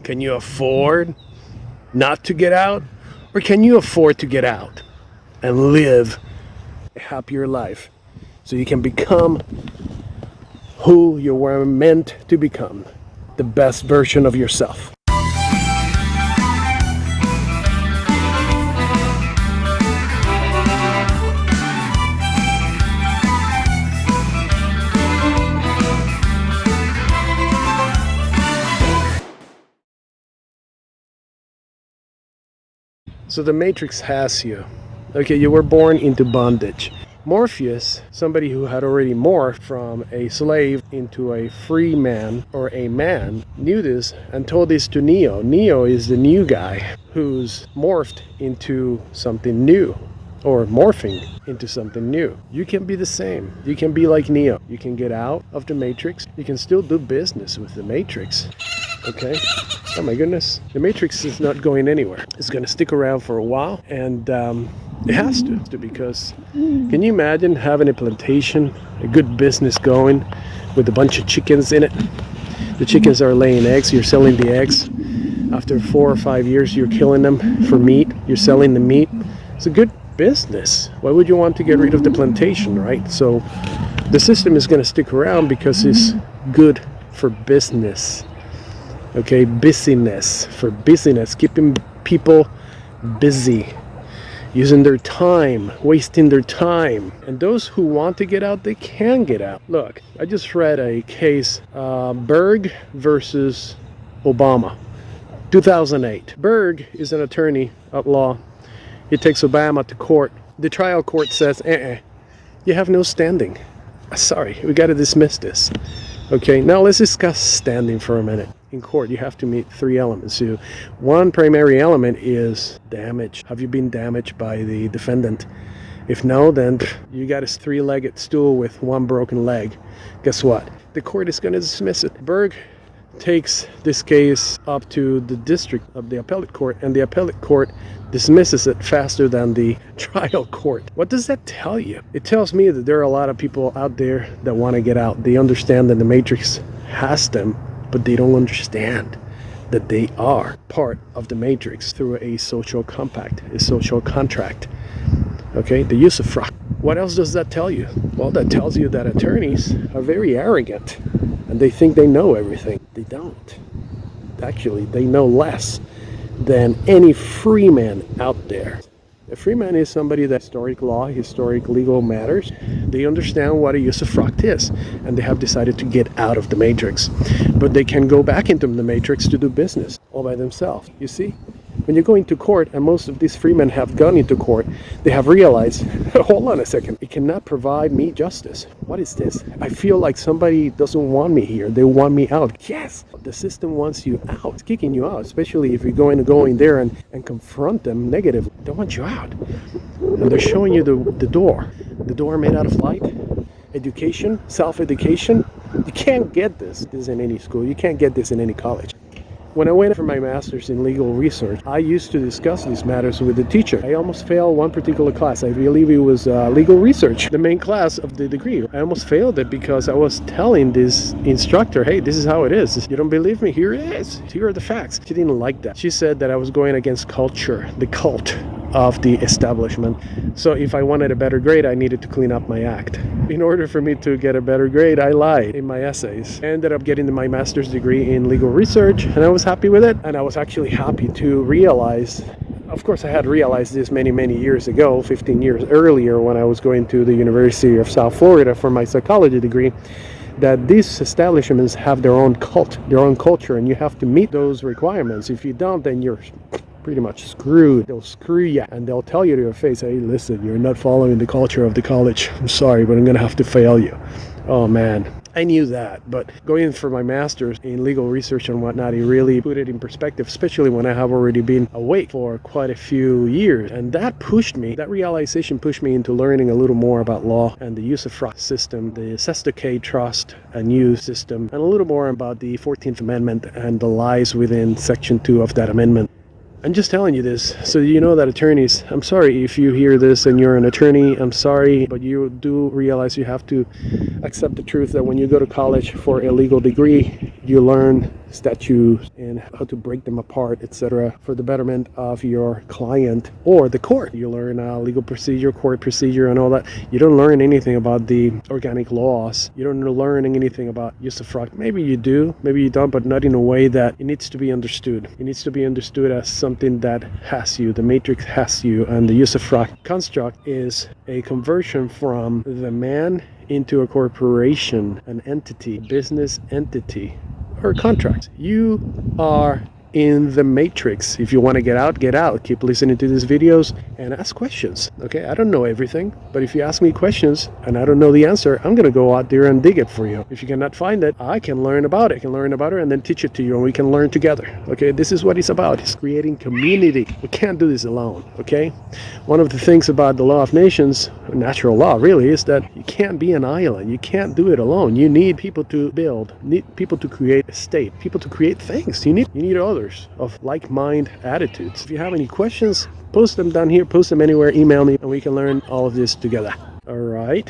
Can you afford not to get out? Or can you afford to get out and live a happier life so you can become who you were meant to become, the best version of yourself? So the Matrix has you. Okay, you were born into bondage. Morpheus, somebody who had already morphed from a slave into a free man or a man, knew this and told this to Neo. Neo is the new guy who's morphed into something new, or morphing into something new. You can be the same. You can be like Neo. You can get out of the Matrix. You can still do business with the Matrix. Okay? Oh my goodness. The Matrix is not going anywhere. It's going to stick around for a while, and it has to, because can you imagine having a plantation, a good business going with a bunch of chickens in it? The chickens are laying eggs. You're selling the eggs. After 4 or 5 years, you're killing them for meat. You're selling the meat. It's a good business. Why would you want to get rid of the plantation, right? So the system is going to stick around because it's good for business. Okay, busyness, keeping people busy, using their time, wasting their time. And those who want to get out, they can get out. Look, I just read a case, Berg versus Obama, 2008. Berg is an attorney at law. He takes Obama to court. The trial court says, you have no standing. Sorry, we got to dismiss this. Okay, now let's discuss standing for a minute. In court, you have to meet 3 elements. One primary element is damage. Have you been damaged by the defendant? If no, then you got a 3-legged stool with 1 broken leg. Guess what? The court is going to dismiss it. Berg takes this case up to the district of the appellate court, and the appellate court dismisses it faster than the trial court. What does that tell you? It tells me that there are a lot of people out there that want to get out. They understand that the Matrix has them, but they don't understand that they are part of the Matrix through a social compact, a social contract. Okay, the usufruct. What else does that tell you? Well, that tells you that attorneys are very arrogant and they think they know everything. They don't. Actually, they know less than any free man out there. A free man is somebody that historic law, historic legal matters, they understand what a usufruct is, and they have decided to get out of the Matrix. But they can go back into the Matrix to do business all by themselves. You see? When you go into court, and most of these free men have gone into court, they have realized, hold on a second, it cannot provide me justice. What is this? I feel like somebody doesn't want me here. They want me out. Yes, the system wants you out. It's kicking you out, especially if you're going to go in there and confront them negatively. They want you out. And they're showing you the door. The door made out of light. Education, self-education. You can't get this in any school. You can't get this in any college. When I went for my master's in legal research, I used to discuss these matters with the teacher. I almost failed one particular class. I believe it was legal research, the main class of the degree. I almost failed it because I was telling this instructor, hey, this is how it is. You don't believe me? Here it is. Here are the facts. She didn't like that. She said that I was going against culture, the cult of the establishment. So if I wanted a better grade, I needed to clean up my act. In order for me to get a better grade, I lied in my essays. I ended up getting my master's degree in legal research, and I was happy with it. And I was actually happy to realize, of course I had realized this many years ago, 15 years earlier when I was going to the University of South Florida for my psychology degree, that these establishments have their own cult, their own culture, and you have to meet those requirements. If you don't, then you're pretty much screwed. They'll screw you, and they'll tell you to your face, hey, listen, you're not following the culture of the college. I'm sorry, but I'm going to have to fail you. Oh man, I knew that, but going for my master's in legal research and whatnot, it really put it in perspective, especially when I have already been awake for quite a few years. And that realization pushed me into learning a little more about law and the usufruct system, the Sestocade Trust, a new system, and a little more about the 14th Amendment and the lies within Section 2 of that amendment. I'm just telling you this so you know that attorneys, I'm sorry if you hear this and you're an attorney, I'm sorry, but you do realize you have to accept the truth that when you go to college for a legal degree, you learn statutes and how to break them apart, etc., for the betterment of your client or the court. You learn legal procedure, court procedure, and all that. You don't learn anything about the organic laws. You don't learn anything about usufruct. Maybe you do, maybe you don't, but not in a way that it needs to be understood. It needs to be understood as something that has you. The matrix has you, and the usufruct construct is a conversion from the man into a corporation, an entity, business entity, or contract. You are in the matrix. If you want to get out, get out. Keep listening to these videos and ask questions. Okay, I don't know everything, but if you ask me questions and I don't know the answer, I'm going to go out there and dig it for you. If you cannot find it, I can learn about it. I can learn about it and then teach it to you, and we can learn together. Okay, this is what it's about. It's creating community. We can't do this alone. Okay, one of the things about the law of nations, natural law really, is that you can't be an island. You can't do it alone. You need people to build, need people to create a state, people to create things. You need others of like-mind attitudes. If you have any questions, post them down here, post them anywhere, email me, and we can learn all of this together. All right.